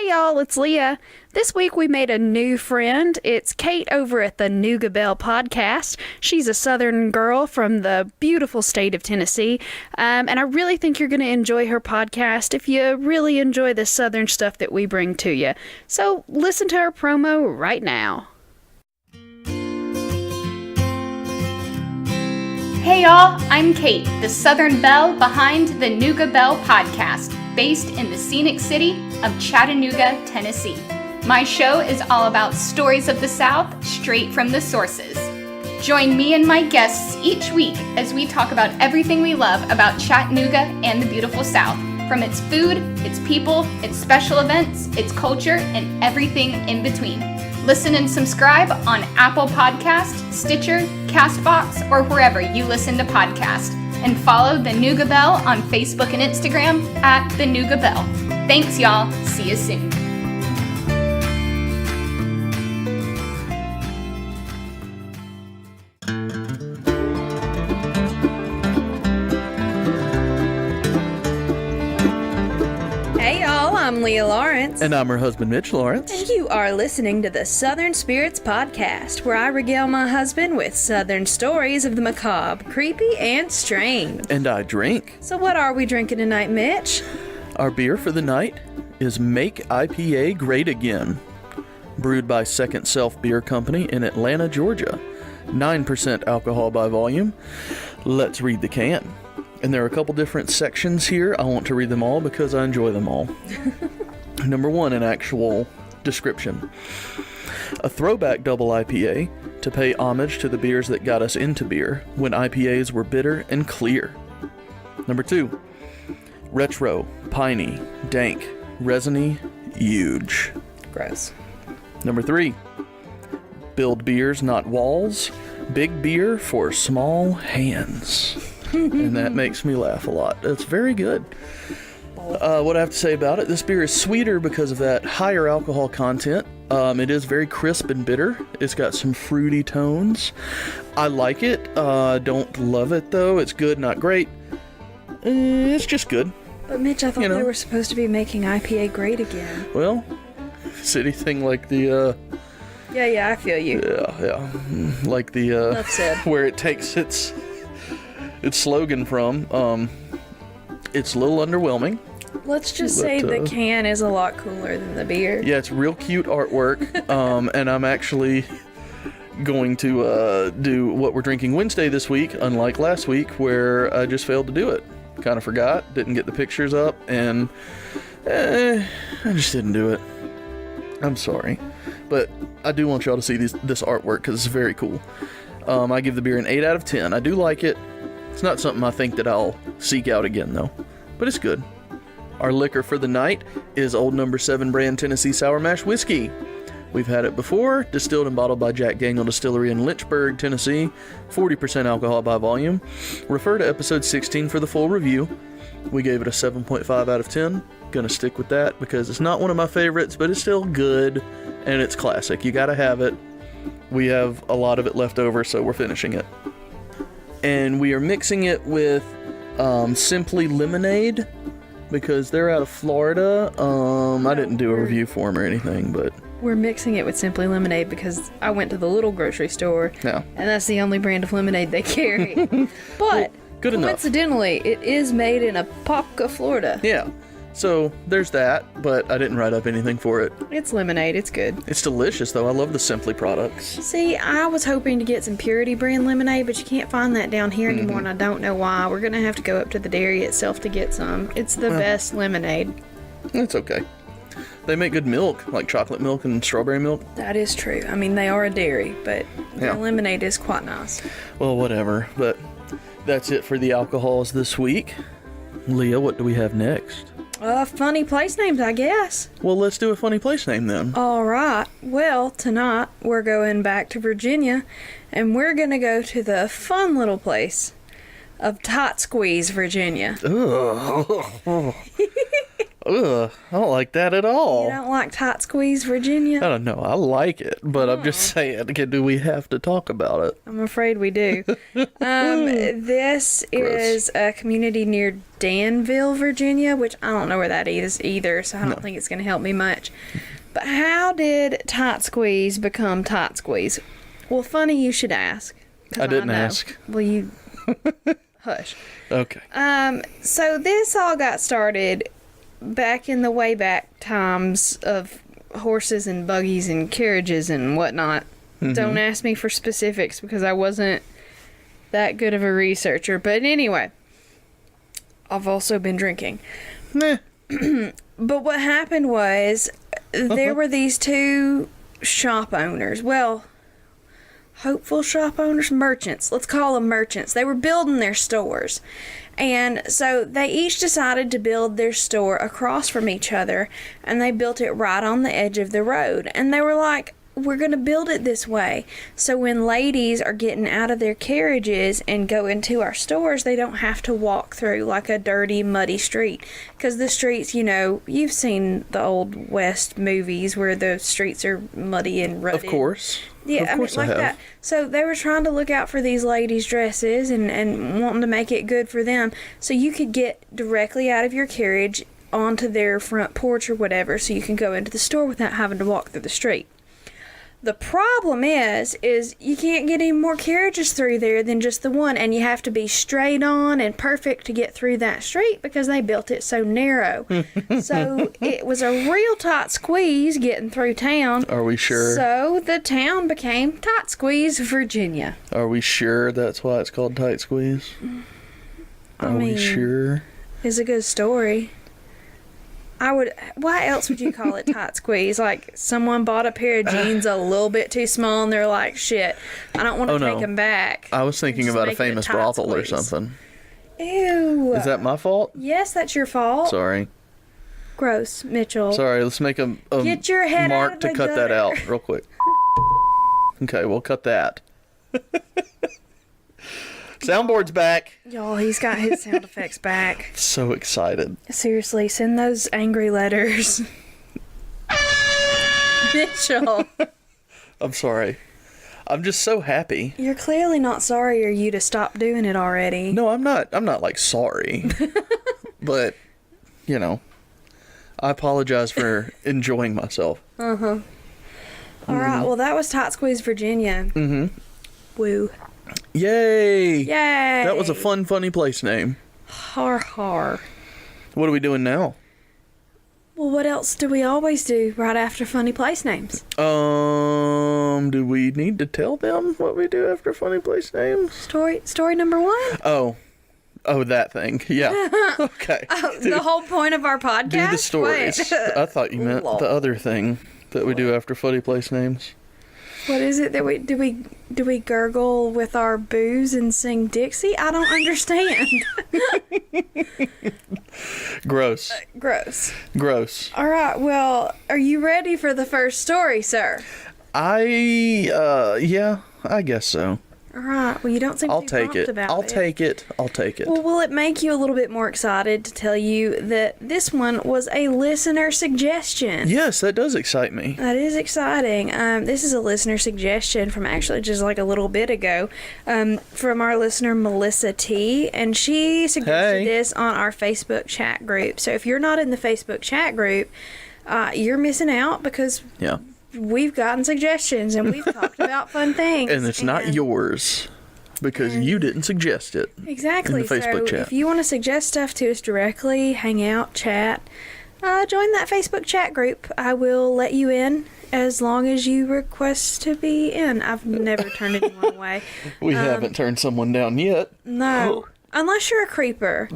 Hey y'all, it's Leah. This week we made a new friend. It's Kate over at the Nooga Bell podcast. She's a southern girl from the beautiful state of Tennessee, and I really think you're going to enjoy her podcast if you really enjoy the southern stuff that we bring to you. So listen to her promo right now. Hey y'all, I'm Kate, the Southern Belle behind the Nooga Bell podcast, based in the scenic city of Chattanooga, Tennessee. My show is all about stories of the South, straight from the sources. Join me and my guests each week as we talk about everything we love about Chattanooga and the beautiful South, from its food, its people, its special events, its culture, and everything in between. Listen and subscribe on Apple Podcast, Stitcher, CastBox, or wherever you listen to podcasts. And follow the Nooga Bell on Facebook and Instagram at the Nooga Bell. Thanks, y'all. See you soon. Hey y'all, I'm Leah Lawrence. And I'm her husband, Mitch Lawrence. And you are listening to the Southern Spirits Podcast, where I regale my husband with Southern stories of the macabre, creepy, and strange. And I drink. So what are we drinking tonight, Mitch? Our beer for the night is Make IPA Great Again, brewed by Second Self Beer Company in Atlanta, Georgia. 9% alcohol by volume. Let's read the can. And there are a couple different sections here. I want to read them all because I enjoy them all. Number 1, an actual description. A throwback double IPA to pay homage to the beers that got us into beer when IPAs were bitter and clear. Number 2, retro, piney, dank, resiny, huge. Gross. Number 3, build beers, not walls. Big beer for small hands. And that makes me laugh a lot. It's very good. What I have to say about it, this beer is sweeter because of that higher alcohol content. It is very crisp and bitter. It's got some fruity tones. I like it. Don't love it, though. It's good, not great. It's just good. But Mitch, I thought they were supposed to be making IPA great again. Well, it's anything like the... Yeah, I feel you. Yeah. Like the... Enough said. Where it takes its slogan from. It's a little underwhelming. Let's just say the can is a lot cooler than the beer. Yeah, it's real cute artwork. And I'm actually going to do what we're drinking Wednesday this week, unlike last week where I just failed to do it. Kind of forgot, didn't get the pictures up, and I just didn't do it. I'm sorry. But I do want y'all to see this artwork because it's very cool. I give the beer an 8 out of 10. I do like it. It's not something I think that I'll seek out again, though. But it's good. Our liquor for the night is Old No. 7 brand Tennessee Sour Mash Whiskey. We've had it before, distilled and bottled by Jack Daniel Distillery in Lynchburg, Tennessee. 40% alcohol by volume. Refer to episode 16 for the full review. We gave it a 7.5 out of 10. Gonna stick with that because it's not one of my favorites, but it's still good and it's classic. You gotta have it. We have a lot of it left over, so we're finishing it. And we are mixing it with Simply Lemonade because they're out of Florida. I didn't do a review for them or anything, but... We're mixing it with Simply Lemonade because I went to the little grocery store, and that's the only brand of lemonade they carry. But, well, good enough. Coincidentally, it is made in Apopka, Florida. Yeah. So, there's that, but I didn't write up anything for it. It's lemonade. It's good. It's delicious, though. I love the Simply products. See, I was hoping to get some Purity brand lemonade, but you can't find that down here anymore, and I don't know why. We're going to have to go up to the dairy itself to get some. It's the best lemonade. It's okay. They make good milk, like chocolate milk and strawberry milk. That is true. I mean, they are a dairy, but their lemonade is quite nice. Well, whatever. But that's it for the alcohols this week. Leah, what do we have next? Funny place names, I guess. Well, let's do a funny place name then. All right. Well, tonight we're going back to Virginia, and we're going to go to the fun little place of Tight Squeeze, Virginia. Ugh. Ugh, I don't like that at all. You don't like Tight Squeeze, Virginia? I don't know. I like it, but I'm just saying, do we have to talk about it? I'm afraid we do. This is a community near Danville, Virginia, which I don't know where that is either, so I don't think it's going to help me much. But how did Tight Squeeze become Tight Squeeze? Well, funny you should ask. I didn't ask. Well, you... Hush. Okay. So this all got started back in the way back times of horses and buggies and carriages and whatnot. Mm-hmm. Don't ask me for specifics because I wasn't that good of a researcher. But anyway, I've also been drinking. Meh. But what happened was there were these two shop owners. Well, hopeful shop owners? Merchants. Let's call them merchants. They were building their stores. And so they each decided to build their store across from each other, and they built it right on the edge of the road. And they were like, we're going to build it this way. So when ladies are getting out of their carriages and go into our stores, they don't have to walk through like a dirty, muddy street. Because the streets, you know, you've seen the old West movies where the streets are muddy and rutted. Of course. Yeah, of course I mean, like that. So they were trying to look out for these ladies' dresses and wanting to make it good for them. So you could get directly out of your carriage onto their front porch or whatever, so you can go into the store without having to walk through the street. The problem is you can't get any more carriages through there than just the one, and you have to be straight on and perfect to get through that street because they built it so narrow. So it was a real tight squeeze getting through town. Are we sure? So the town became Tight Squeeze, Virginia. Are we sure that's why it's called Tight Squeeze? Are we sure? It's a good story. Why else would you call it Tight Squeeze? Like, someone bought a pair of jeans a little bit too small and they're like, shit, I don't want to take them back. I was thinking about a famous brothel or something. Ew. Is that my fault? Yes, that's your fault. Sorry. Gross, Mitchell. Sorry, let's make a Get your head mark out of to the cut that gutter. out real quick. Okay, we'll cut that. Soundboard's back. Y'all, he's got his sound effects back. So excited. Seriously, send those angry letters. Mitchell. I'm sorry. I'm just so happy. You're clearly not sorry, or you'd have stopped doing it already. No, I'm not like sorry. But, you know, I apologize for enjoying myself. Uh-huh. All right, well, that was Tight Squeeze, Virginia. Mm-hmm. Woo. Yay! Yay! That was a fun, funny place name. Har har. What are we doing now? Well, what else do we always do right after funny place names? Do we need to tell them what we do after funny place names? Story number one? Oh, that thing. Yeah. Okay. The whole point of our podcast? Do the stories. Wait. I thought you meant the other thing that we do after funny place names. What is it that we do we gurgle with our booze and sing Dixie? I don't understand. Gross. Gross. All right. Well, are you ready for the first story, sir? Yeah, I guess so. All right. Well, you don't seem too pumped about it. I'll take it. Well, will it make you a little bit more excited to tell you that this one was a listener suggestion? Yes, that does excite me. That is exciting. This is a listener suggestion from actually just like a little bit ago from our listener Melissa T. And she suggested this on our Facebook chat group. So if you're not in the Facebook chat group, you're missing out because we've gotten suggestions and we've talked about fun things. And it's not yours because you didn't suggest it. Exactly. In the Facebook chat. If you want to suggest stuff to us directly, hang out, chat, join that Facebook chat group. I will let you in as long as you request to be in. I've never turned anyone away. We haven't turned someone down yet. No. Unless you're a creeper.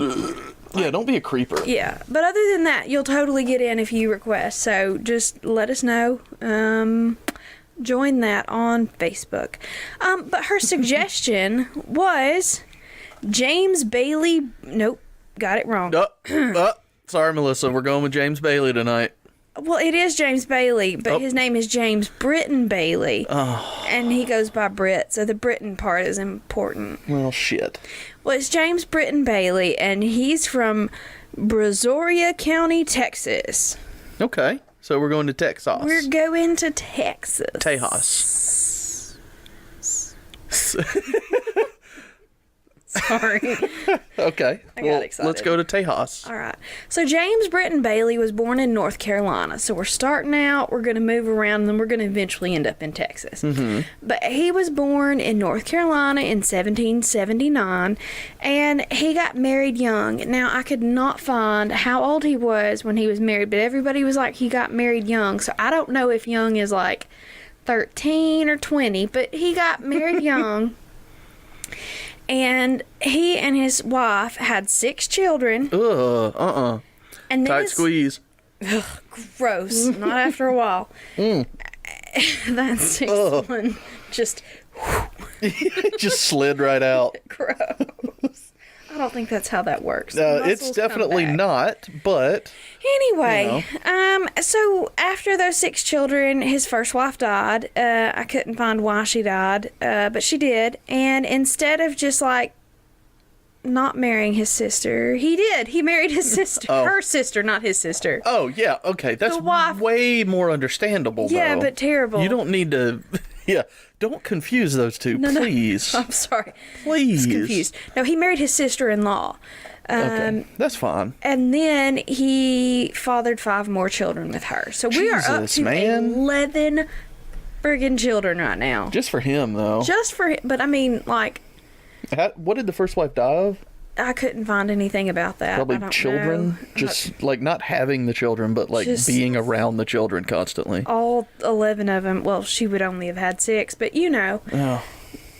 Yeah, don't be a creeper. Yeah, but other than that, you'll totally get in if you request. So just let us know. Join that on Facebook. But her suggestion was James Bailey. Nope, got it wrong. Sorry, Melissa. We're going with James Bailey tonight. Well, it is James Bailey, but his name is James Britton Bailey. Oh. And he goes by Britt, so the Britton part is important. Well, shit. Well, it's James Britton Bailey, and he's from Brazoria County, Texas. Okay. So we're going to Texas. We're going to Texas. Tejas. Sorry. Okay. I got excited. Let's go to Tejas. All right. So James Britton Bailey was born in North Carolina. So we're starting out, we're going to move around, and then we're going to eventually end up in Texas. Mm-hmm. But he was born in North Carolina in 1779, and he got married young. Now, I could not find how old he was when he was married, but everybody was like he got married young. So I don't know if young is like 13 or 20, but he got married young. And he and his wife had 6 children. And then tight squeeze. Ugh, gross. Not after a while. That 6th one just... just slid right out. Gross. I don't think that's how that works. It's definitely not, but... Anyway, so after those 6 children, his first wife died. I couldn't find why she died, but she did. And instead of just like not marrying his sister, he did. He married his sister, her sister, not his sister. Oh yeah, okay, that's The wife- way more understandable. Yeah, though. but terrible. You don't need to. Yeah, don't confuse those two, No. please. I'm sorry. Please. I was confused. No, he married his sister-in-law. Okay, that's fine. And then he fathered 5 more children with her. So we are up Jesus, to man. 11 friggin' children right now. Just for him, though. Just for him. But I mean, like, What did the first wife die of? I couldn't find anything about that. I Probably don't children. know. Just like not having the children, but like Just- being around the children constantly. All 11 of them. Well, she would only have had 6, but you know. Oh,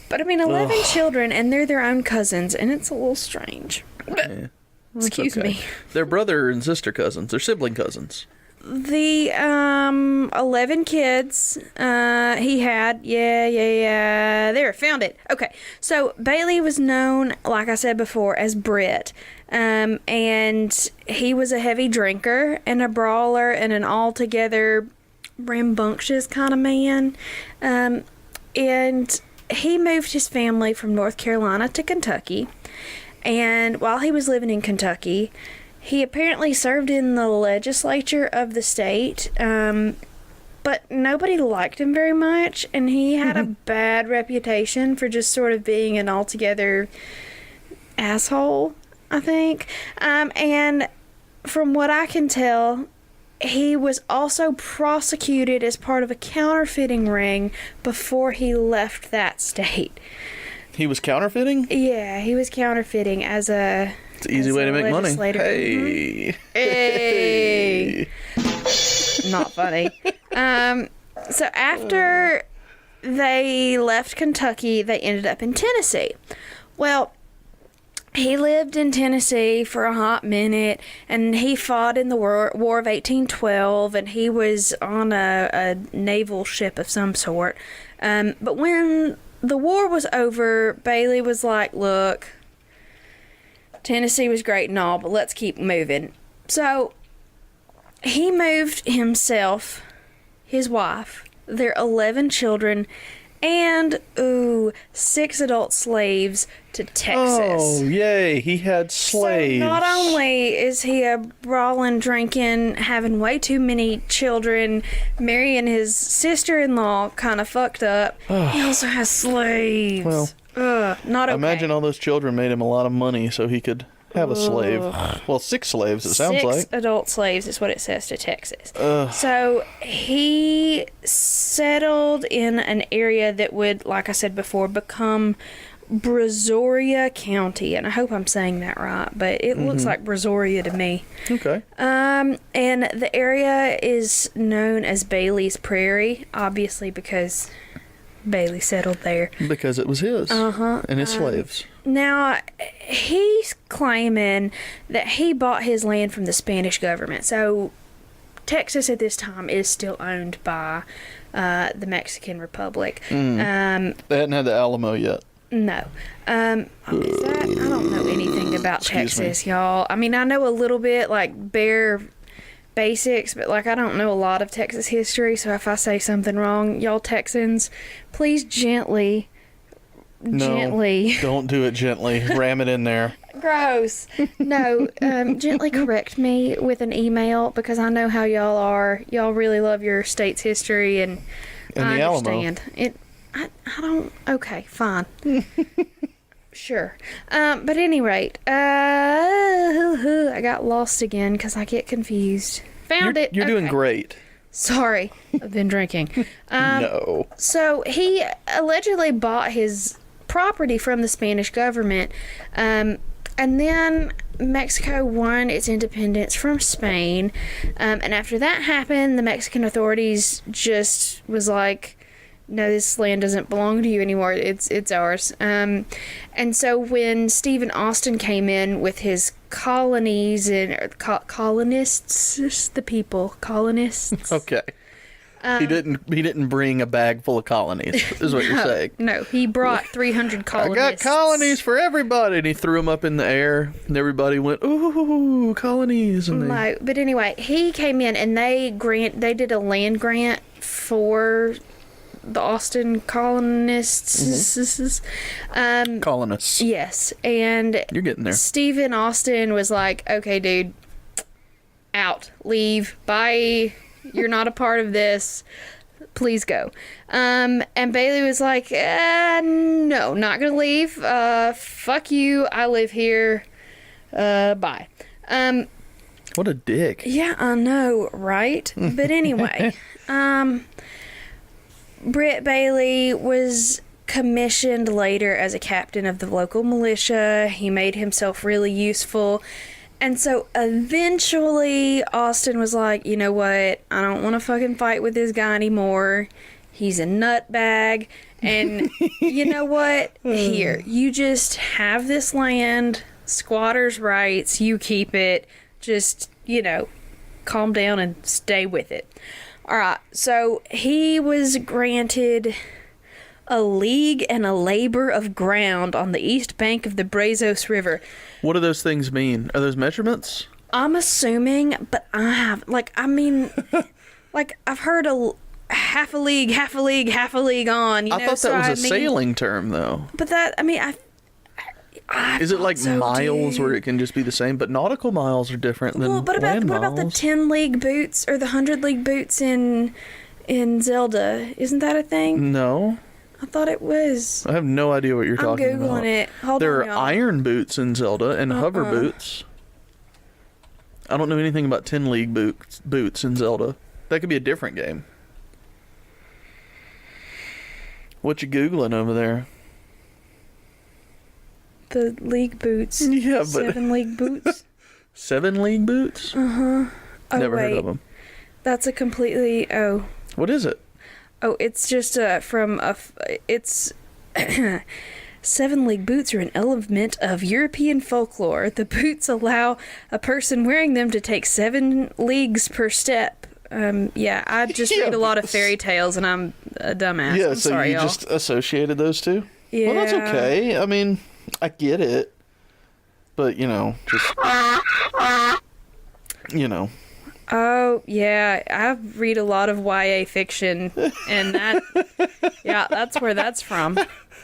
But I mean, 11 children, and they're their own cousins, and it's a little strange. yeah. Excuse Okay. me. They're brother and sister cousins. They're sibling cousins. The 11 kids he had, there, found it. Okay, so Bailey was known, like I said before, as Britt, and he was a heavy drinker and a brawler and an altogether rambunctious kind of man, and he moved his family from North Carolina to Kentucky, and while he was living in Kentucky, he apparently served in the legislature of the state, but nobody liked him very much, and he had a bad reputation for just sort of being an altogether asshole, I think. And from what I can tell, he was also prosecuted as part of a counterfeiting ring before he left that state. He was counterfeiting? Yeah, he was counterfeiting as a... It's an easy way to make money. legislator. Hey. Hey. Not funny. So after they left Kentucky, they ended up in Tennessee. Well, he lived in Tennessee for a hot minute, and he fought in the War of 1812, and he was on a naval ship of some sort. But when the war was over, Bailey was like, look, Tennessee was great and all, but let's keep moving. So he moved himself, his wife, their 11 children, and 6 adult slaves to Texas. Oh, yay. He had slaves. So not only is he a brawling, drinking, having way too many children, marrying his sister-in-law kind of fucked up, he also has slaves. Well, not okay. Imagine all those children made him a lot of money so he could have a slave. Well, 6 slaves, it sounds 6 like. adult slaves is what it says to Texas. So he settled in an area that would, like I said before, become Brazoria County. And I hope I'm saying that right, but it looks like Brazoria to me. Okay. And the area is known as Bailey's Prairie, obviously because Bailey settled there. Because it was his. And his slaves. Now, he's claiming that he bought his land from the Spanish government. So, Texas at this time is still owned by the Mexican Republic. They hadn't had the Alamo yet. No. Is that? I don't know anything about Excuse Texas, y'all. I mean, I know a little bit, like, bare basics, but, like, I don't know a lot of Texas history. So, if I say something wrong, y'all Texans, please gently... No, don't do it gently. Ram it in there. Gross. No, gently correct me with an email because I know how y'all are. Y'all really love your state's history, and I the understand. I don't. Okay, fine. Sure. But at any rate, I got lost again because I get confused. Found it. You're doing Okay. great. Sorry, I've been drinking. No. So he allegedly bought his property from the Spanish government, and then Mexico won its independence from Spain, and after that happened, the Mexican authorities just was like, no, this land doesn't belong to you anymore. It's ours. And so when Stephen Austin came in with his colonies and colonists, the people, colonists. Okay. He didn't bring a bag full of colonies, is what you're saying. No, he brought 300 I colonists. got colonies for everybody, and he threw them up in the air, and everybody went, "Ooh, colonies!" And No, but anyway, he came in and they did a land grant for the Austin colonists. colonists. Yes, and You're getting there. Stephen Austin was like, "Okay, dude, out, leave, bye. You're not a part of this. Please go." And Bailey was like, "No, not gonna leave. Fuck you. I live here. Bye." What a dick. Yeah, I know, right? But anyway, Britt Bailey was commissioned later as a captain of the local militia. He made himself really useful. And so eventually Austin was like, you know what? I don't want to fucking fight with this guy anymore. He's a nutbag. And you know what? Here, you just have this land, squatters' rights, you keep it. Just, calm down and stay with it. All right, so he was granted a league and a labor of ground on the east bank of the Brazos River. What do those things mean? Are those measurements? I'm assuming, but I've heard half a league on. I thought that was a sailing term, though. But that, Is it like so, miles dude. where it can just be the same? But nautical miles are different than Well, what land about the miles. 10 league boots or the 100 league boots in Zelda? Isn't that a thing? No, I thought it was. I have no idea what you're I'm talking Googling about. it. Hold There on, are y'all. iron boots in Zelda and hover boots. I don't know anything about 10 league boots in Zelda. That could be a different game. What you Googling over there? The league boots. Yeah, but 7 league boots. 7 league boots? Oh, Never wait. heard of them. That's a completely. What is it? Oh, it's just it's 7 league boots are an element of European folklore. The boots allow a person wearing them to take 7 leagues per step. Yeah, I just Yeah, read a lot of but- fairy tales, and I'm a dumbass. Yeah, I'm so sorry, you y'all. just associated those two? Yeah. Well, that's okay. I mean, I get it. But, just... Oh, yeah, I read a lot of YA fiction, and that's where that's from.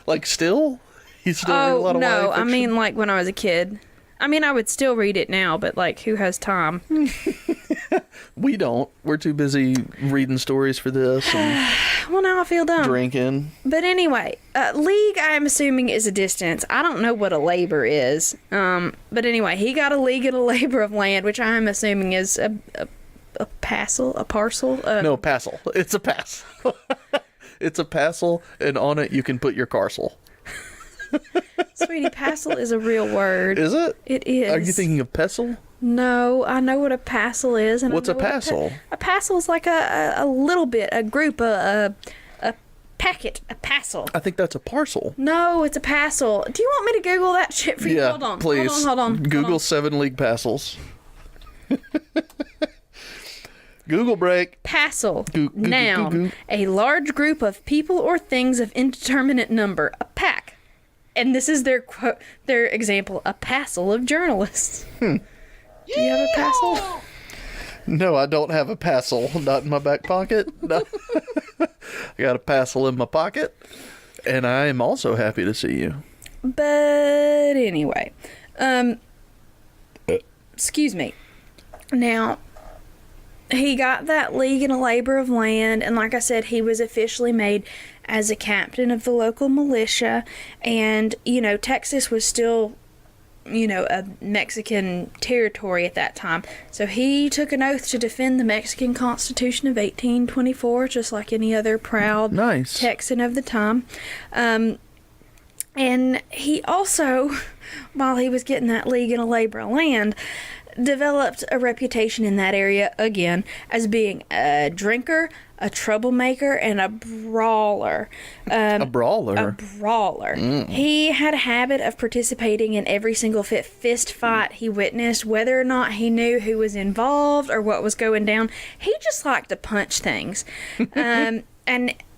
Like, still? You still read a Oh, lot of no, YA I fiction? mean, like, when I was a kid. I would still read it now, but, like, who has time? We don't. We're too busy reading stories for this and Well, now I feel dumb. drinking. But anyway, league, I'm assuming, is a distance. I don't know what a labor is. But anyway, he got a league and a labor of land, which I'm assuming is a parcel. No, passel. It's a pass. It's a passel, and on it you can put your carsel. Sweetie, passel is a real word. Is it? It is. Are you thinking of pestle? No, I know what a passel is. And What's I a know what passel? A passel is like a little bit, a group, a packet, a passel. I think that's a parcel. No, it's a passel. Do you want me to Google that shit for you? Yeah, Hold on. please. Hold on. Google 7 league passels. Google break. Passel. Goo- goo- goo- Noun. goo- goo. A large group of people or things of indeterminate number. A pack. And this is their quote, their example. A passel of journalists. Do you have a passel? No, I don't have a passel. Not in my back pocket. No. I got a passel in my pocket. And I am also happy to see you. But anyway, Excuse me. Now, he got that league and a labor of land, and like I said, he was officially made as a captain of the local militia, and, Texas was still, a Mexican territory at that time. So he took an oath to defend the Mexican Constitution of 1824, just like any other proud Texan of the time. And he also, while he was getting that league and a labor of land, developed a reputation in that area, again, as being a drinker, a troublemaker, and a brawler. A brawler? A brawler. He had a habit of participating in every single fist fight he witnessed, whether or not he knew who was involved or what was going down. He just liked to punch things. And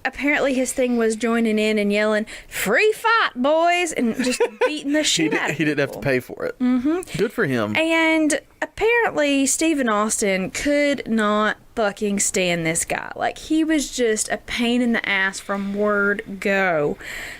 apparently his thing was joining in and yelling, "Free fight, boys!" and just beating the shit out of He didn't have to pay for it. Mm-hmm. Good for him. And apparently Stephen Austin could not fucking stand this guy. Like, he was just a pain in the ass from word go.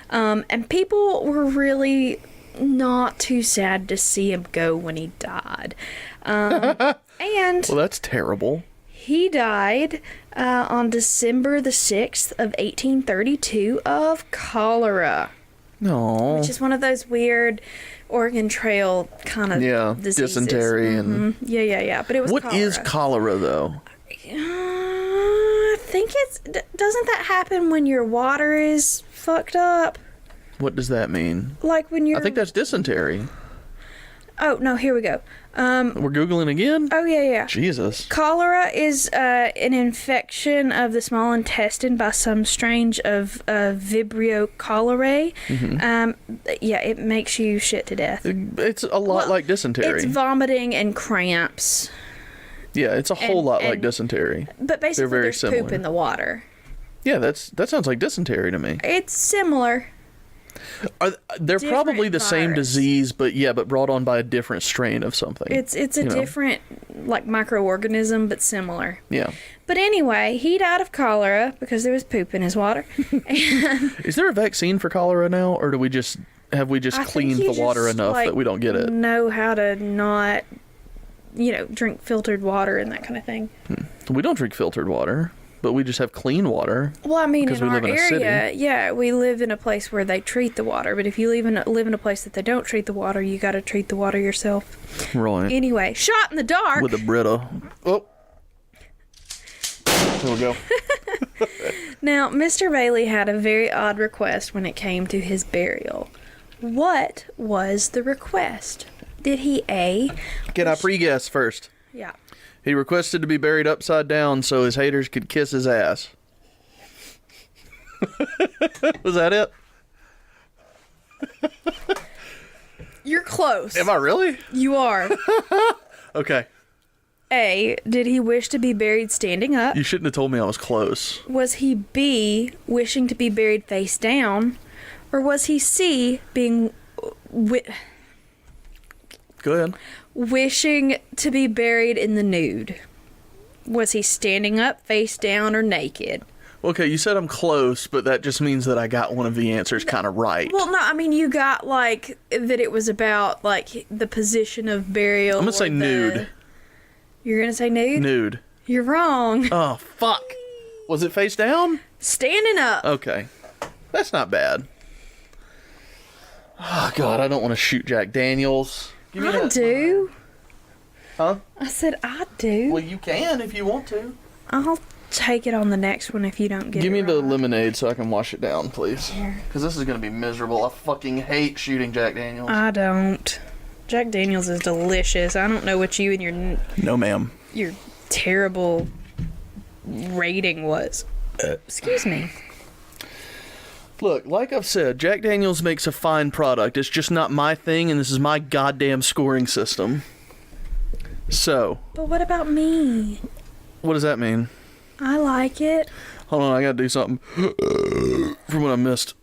And people were really not too sad to see him go when he died. And well, that's terrible. he died on December the 6th of 1832 of cholera. No. Which is one of those weird Oregon Trail kind of diseases. Dysentery and... Yeah. But it was What cholera. is cholera, though? I think doesn't that happen when your water is fucked up? What does that mean? Like when you're... I think that's dysentery. Oh, no, here we go. We're Googling again? Oh, yeah. Jesus. Cholera is an infection of the small intestine by some strange of Vibrio cholerae. It makes you shit to death. It's a lot like dysentery. It's vomiting and cramps. Yeah, it's a whole lot like dysentery. But basically, very there's similar. poop in the water. Yeah, that sounds like dysentery to me. It's similar. They're Different probably the same virus. disease, but brought on by a different strain of something. It's a different, like, microorganism, but similar. Yeah. But anyway, he died of cholera because there was poop in his water. Is there a vaccine for cholera now, or have we just cleaned the water enough that we don't get it? Know how to not, drink filtered water and that kind of thing. We don't drink filtered water, but we just have clean water. Well, I mean, because in we our live in a area, city. we live in a place where they treat the water. But if you live in a place that they don't treat the water, you got to treat the water yourself. Right. Anyway, shot in the dark. With a Brita. Oh. There we go. Now, Mr. Bailey had a very odd request when it came to his burial. What was the request? Did he A? Can I pre-guess first? Yeah. He requested to be buried upside down so his haters could kiss his ass. Was that it? You're close. Am I really? You are. Okay. A, did he wish to be buried standing up? You shouldn't have told me I was close. Was he B, wishing to be buried face down? Or was he C, being... Go ahead. wishing to be buried in the nude? Was he standing up, face down, or naked? Okay, you said I'm close, but that just means that I got one of the answers kind of right. Well, no, I mean, you got, like, that it was about, like, the position of burial. I'm going to say nude. You're going to say nude? Nude. You're wrong. Oh, fuck. Was it face down? Standing up. Okay. That's not bad. Oh, God, I don't want to shoot Jack Daniels. Give me I that. do. Huh? I said I do. Well, you can if you want to. I'll take it on the next one if you don't get it Give me the right. lemonade so I can wash it down, please. Because this is going to be miserable. I fucking hate shooting Jack Daniels. I don't. Jack Daniels is delicious. I don't know what you and No, ma'am. your terrible rating was. Excuse me. Look, like I've said, Jack Daniels makes a fine product. It's just not my thing, and this is my goddamn scoring system. So, But what about me? what does that mean? I like it. Hold on, I gotta do something from what I missed.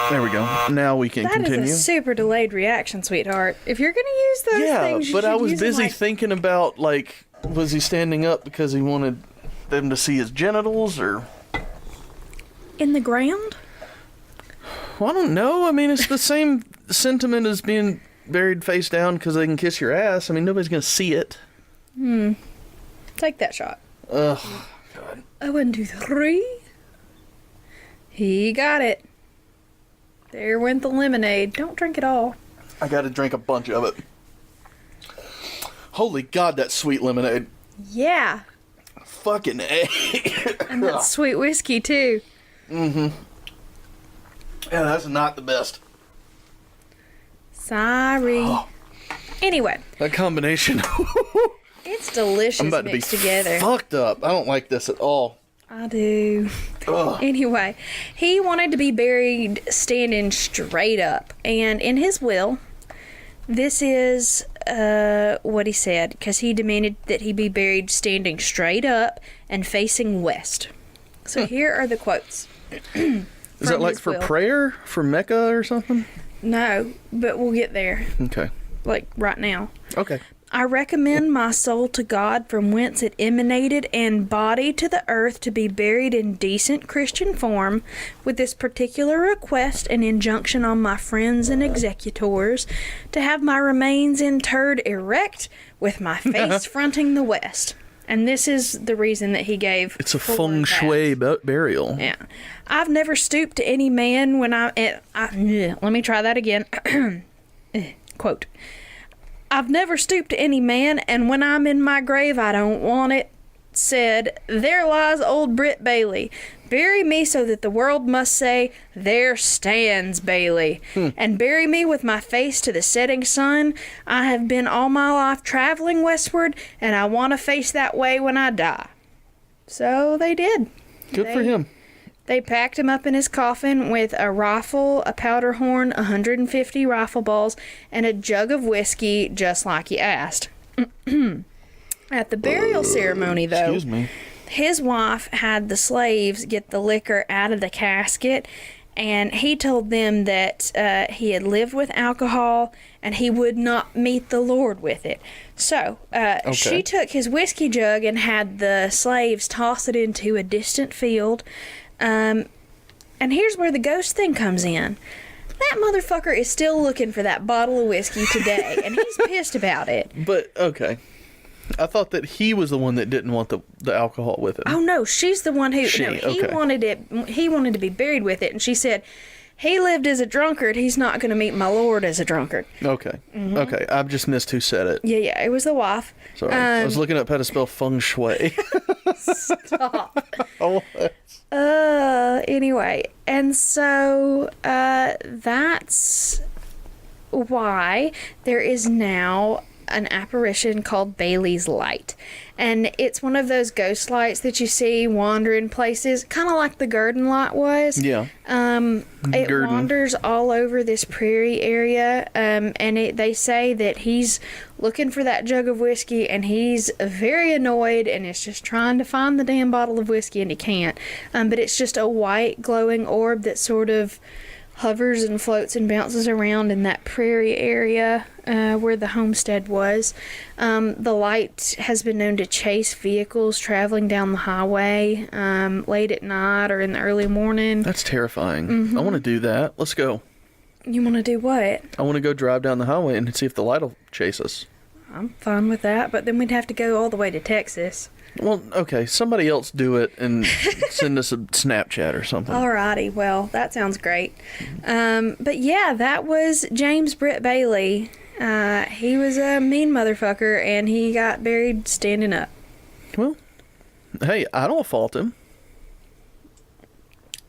There we go. Now we can That continue. is a super delayed reaction, sweetheart. If you're gonna use those things, you but I should was use them busy like... thinking about, like, was he standing up because he wanted them to see his genitals, or... in the ground. Well, I don't know. I mean, it's the same sentiment as being buried face down because they can kiss your ass. I mean, nobody's gonna see it. Take that shot. Ugh, God. 1, 2, 3. He got it. There went the lemonade. Don't drink it all. I gotta drink a bunch of it. Holy God, that sweet lemonade. Yeah. Fucking A. And that sweet whiskey, too. Yeah, that's not the best. Sorry. Anyway, That combination. it's delicious I'm about to be mixed together. fucked up. I don't like this at all. I do. Ugh. Anyway, he wanted to be buried standing straight up. And in his will, this is what he said, because he demanded that he be buried standing straight up and facing west. So here are the quotes. Is that like for prayer? For Mecca or something? No, but we'll get there, Okay. like right now. Okay. I recommend my soul to God from whence it emanated and body to the earth to be buried in decent Christian form, with this particular request and injunction on my friends and executors to have my remains interred erect with my face fronting the west. And this is the reason that he gave. It's a for feng that. shui burial. Yeah. I've never stooped to any man when let me try that again. Quote. I've never stooped to any man, and when I'm in my grave, I don't want it said, there lies old Britt Bailey. Bury me so that the world must say, there stands Bailey. And bury me with my face to the setting sun. I have been all my life traveling westward, and I want to face that way when I die. So they did. Good for him. They packed him up in his coffin with a rifle, a powder horn, 150 rifle balls, and a jug of whiskey, just like he asked. At the burial ceremony, though, Excuse me. his wife had the slaves get the liquor out of the casket, and he told them that he had lived with alcohol and he would not meet the Lord with it. So she took his whiskey jug and had the slaves toss it into a distant field. And here's where the ghost thing comes in. That motherfucker is still looking for that bottle of whiskey today, and he's pissed about it. But, okay. I thought that he was the one that didn't want the alcohol with him. Oh no, she's the one who He okay. wanted it. He wanted to be buried with it, and she said, "He lived as a drunkard. He's not going to meet my Lord as a drunkard." Okay. Okay. I've just missed who said it. Yeah, it was the wife. Sorry. I was looking up how to spell feng shui. Stop. Oh, Anyway, and so that's why there is now an apparition called Bailey's Light. And it's one of those ghost lights that you see wandering places, kind of like the Garden Light was. yeah. It Garden. wanders all over this prairie area, and they say that he's looking for that jug of whiskey, and he's very annoyed, and is just trying to find the damn bottle of whiskey, and he can't. But it's just a white glowing orb that sort of hovers and floats and bounces around in that prairie area where the homestead was. The light has been known to chase vehicles traveling down the highway late at night or in the early morning. That's terrifying. I want to do that. Let's go. You want to do what? I want to go drive down the highway and see if the light will chase us. I'm fine with that, but then we'd have to go all the way to Texas. Well, okay. Somebody else do it and send us a Snapchat or something. Alrighty, well, that sounds great. But yeah, that was James Britt Bailey. He was a mean motherfucker, and he got buried standing up. Well, hey, I don't fault him.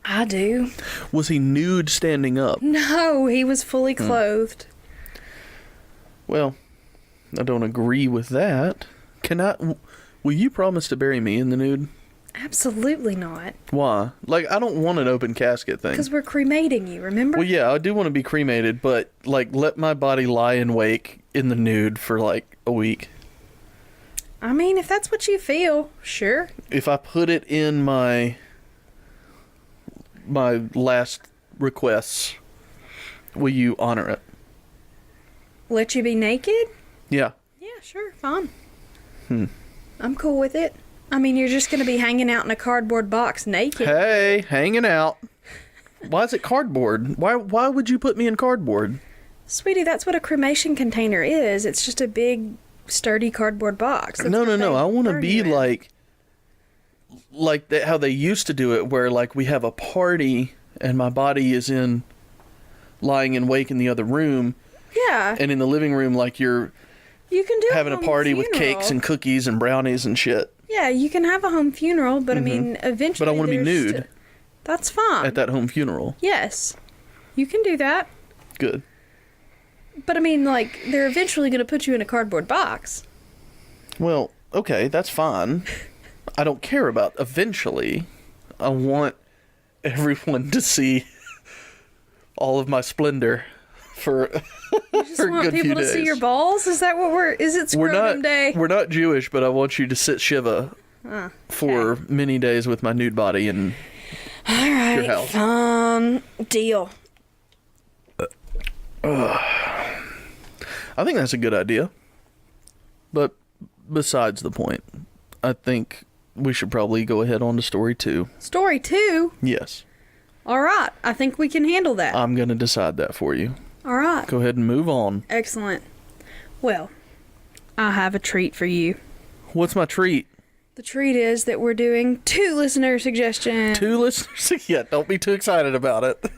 I do. Was he nude standing up? No, he was fully clothed. Well, I don't agree with that. Will you promise to bury me in the nude? Absolutely not. Why? Like, I don't want an open casket thing. Because we're cremating you, remember? Well, yeah, I do want to be cremated, but, like, let my body lie in wake in the nude for, like, a week. I mean, if that's what you feel, sure. If I put it in my last requests, will you honor it? Let you be naked? Yeah. Yeah, sure, fine. I'm cool with it. I mean, you're just going to be hanging out in a cardboard box naked. Hey, hanging out. Why is it cardboard? Why would you put me in cardboard? Sweetie, that's what a cremation container is. It's just a big, sturdy cardboard box. That's No. what they I want to burn be you in. like how they used to do it, where like we have a party and my body is lying in wake in the other room, Yeah. and in the living room, like you're You can do having a home party with funeral. cakes and cookies and brownies and shit. Yeah, you can have a home funeral, but I mean, eventually. But I want to be there's nude That's fine. at that home funeral. Yes, you can do that. Good. But I mean, like, they're eventually going to put you in a cardboard box. Well, okay, that's fine. I don't care about eventually. I want everyone to see all of my splendor for You just for a want good few people to days. see your balls? Is that what is it scrotum day? We're not Jewish, but I want you to sit Shiva for many days with my nude body in All your right, house. deal. I think that's a good idea. But besides the point, I think we should probably go ahead on to story 2. Story 2? Yes. All right, I think we can handle that. I'm going to decide that for you. All right. Go ahead and move on. Excellent. Well, I have a treat for you. What's my treat? The treat is that we're doing 2 listener suggestions. 2 listeners? Yeah, don't be too excited about it.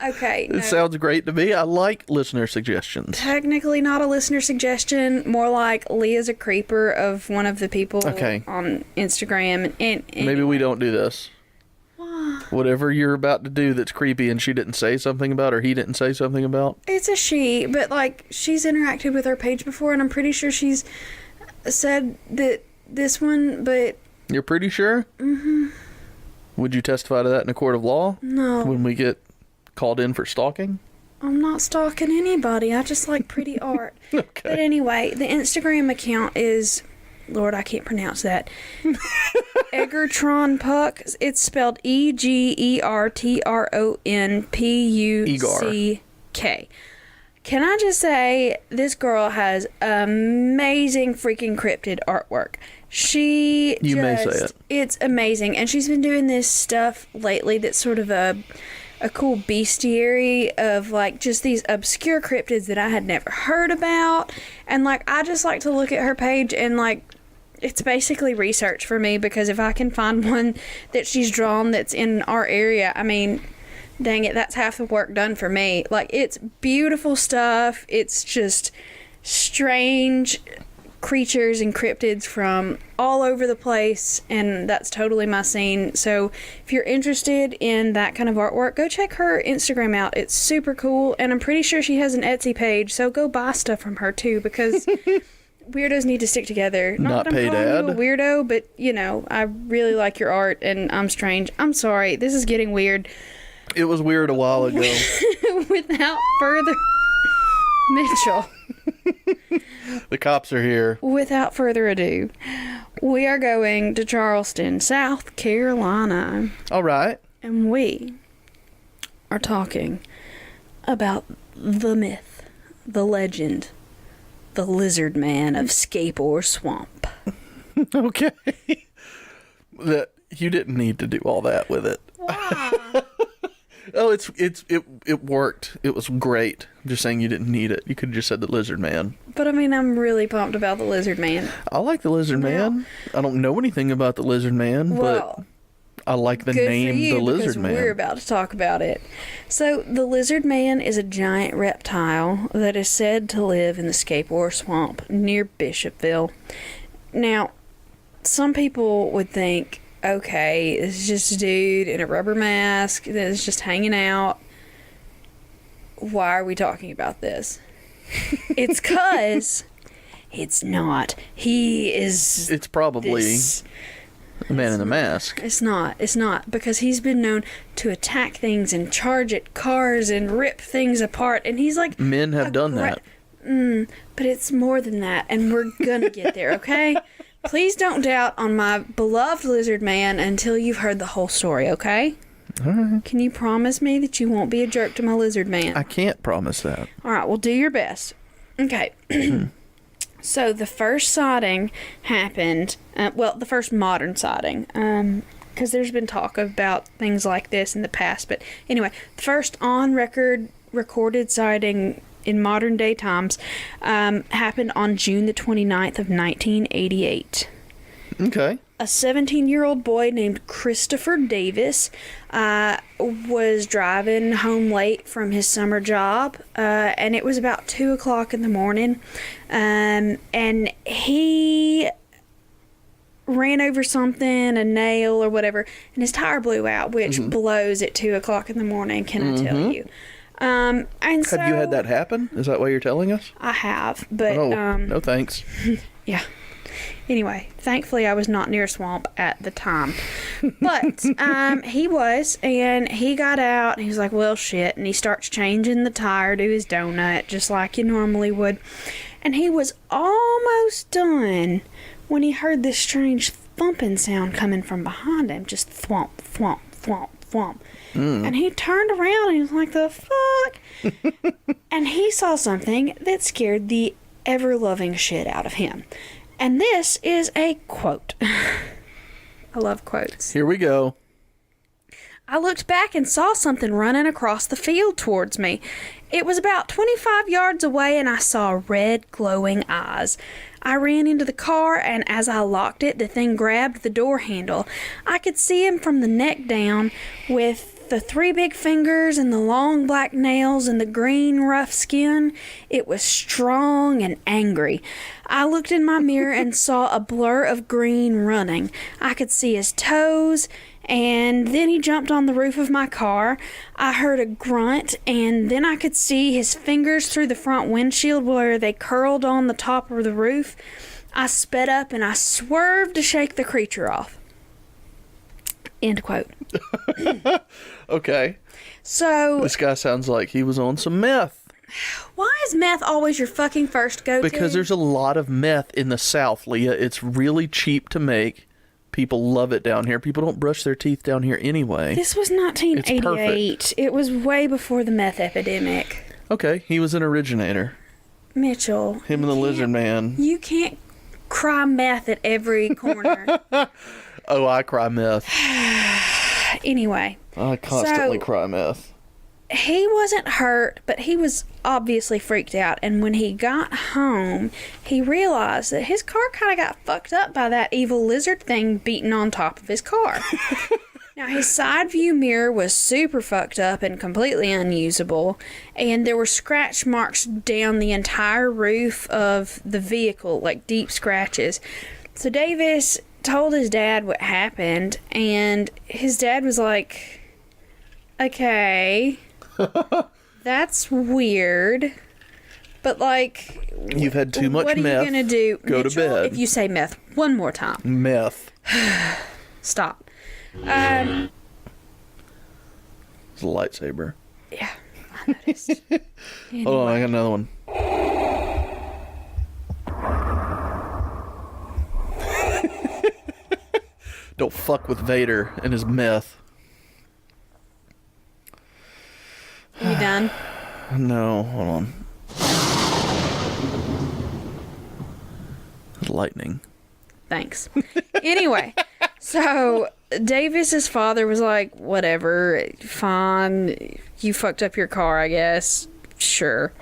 Okay. No, It sounds great to me. I like listener suggestions. technically not a listener suggestion. More like Leah's a creeper of one of the people Okay. on Instagram. And Maybe we don't do this. Whatever you're about to do that's creepy and she didn't say something about or he didn't say something about. It's a she, but like she's interacted with our page before, and I'm pretty sure she's said that this one, but You're pretty sure? Mm-hmm. Would you testify to that in a court of law? no, When we get called in for stalking? I'm not stalking anybody. I just like pretty art. Okay. But anyway, the Instagram account is, Lord, I can't pronounce that. Egertron Puck. It's spelled EGERTRONPUCK. Can I just say, this girl has amazing freaking cryptid artwork. You may say it. It's amazing. And she's been doing this stuff lately that's sort of a cool bestiary of like just these obscure cryptids that I had never heard about. And like, I just like to look at her page and like, it's basically research for me, because if I can find one that she's drawn that's in our area, I mean, dang it, that's half the work done for me. Like, it's beautiful stuff. It's just strange creatures and cryptids from all over the place, and that's totally my scene. So if you're interested in that kind of artwork, go check her Instagram out. It's super cool, and I'm pretty sure she has an Etsy page, so go buy stuff from her too, because weirdos need to stick together. Not that I'm paid calling ad. you a weirdo, but you know, I really like your art, and I'm strange. I'm sorry, this is getting weird. It was weird a while ago. Without further, Mitchell. The cops are here. Without further ado, we are going to Charleston, South Carolina, All right. and we are talking about the myth, the legend, the lizard man of Scapor Swamp. Okay. That you didn't need to do all that with it. Oh, it worked. It was great. I'm just saying you didn't need it. You could have just said the lizard man. But I mean, I'm really pumped about the lizard man. I like the lizard man. I don't know anything about the lizard man, Well, but I like the good name for you, the lizard because man. we're about to talk about it. So, the lizard man is a giant reptile that is said to live in the Scapor Swamp near Bishopville. Now, some people would think, okay, it's just a dude in a rubber mask that is just hanging out. Why are we talking about this? It's 'cause it's not. He is. It's probably this. the man in the mask. It's not, because he's been known to attack things and charge at cars and rip things apart, and he's like... Men have done that. But it's more than that, and we're gonna get there, okay? Please don't doubt on my beloved lizard man until you've heard the whole story, okay? Alright. Can you promise me that you won't be a jerk to my lizard man? I can't promise that. Alright, well, do your best. Okay. So the first sighting happened, the first modern sighting, because there's been talk about things like this in the past, but anyway, the first on record recorded sighting in modern day times happened on June the 29th of 1988. Okay. A 17-year-old boy named Christopher Davis was driving home late from his summer job, and it was about 2 o'clock in the morning, and he ran over something, a nail or whatever, and his tire blew out, which blows at 2 o'clock in the morning, can I tell you. And so, Have you had that happen? Is that why you're telling us? I have, but No thanks. yeah. Anyway, thankfully I was not near a swamp at the time. But he was, and he got out, and he was like, well, shit, and he starts changing the tire to his donut, just like you normally would. And he was almost done when he heard this strange thumping sound coming from behind him, just thwomp, thwomp, thwomp, thwomp. And he turned around, and he was like, the fuck? And he saw something that scared the ever-loving shit out of him. And this is a quote. I love quotes. Here we go. I looked back and saw something running across the field towards me. It was about 25 yards away, and I saw red, glowing eyes. I ran into the car, and as I locked it, the thing grabbed the door handle. I could see him from the neck down, with the 3 big fingers and the long black nails and the green rough skin. It was strong and angry. I looked in my mirror and saw a blur of green running. I could see his toes, and then he jumped on the roof of my car. I heard a grunt, and then I could see his fingers through the front windshield where they curled on the top of the roof. I sped up and I swerved to shake the creature off. End quote. Okay. So, This guy sounds like he was on some meth. why is meth always your fucking first go-to? Because there's a lot of meth in the South, Leah. It's really cheap to make. People love it down here. People don't brush their teeth down here anyway. This was 1988. It was way before the meth epidemic. Okay, he was an originator. Mitchell. Him and the Lizard Man. You can't cry meth at every corner. Oh, I cry meth. Anyway. I constantly So- cry meth. He wasn't hurt, but he was obviously freaked out. And when he got home, he realized that his car kind of got fucked up by that evil lizard thing beating on top of his car. Now, his side view mirror was super fucked up and completely unusable. And there were scratch marks down the entire roof of the vehicle, like deep scratches. So Davis told his dad what happened, and his dad was like, okay, that's weird, but like, You've had too much what are meth. you gonna do? Go to Mitchell, bed. If you say meth one more time, Meth. stop. It's a lightsaber. Yeah, I noticed. Hold on, I got another one. Don't fuck with Vader and his meth. Are you done? No, hold on. Lightning. Thanks. Anyway, so Davis's father was like, whatever, fine. You fucked up your car, I guess. Sure.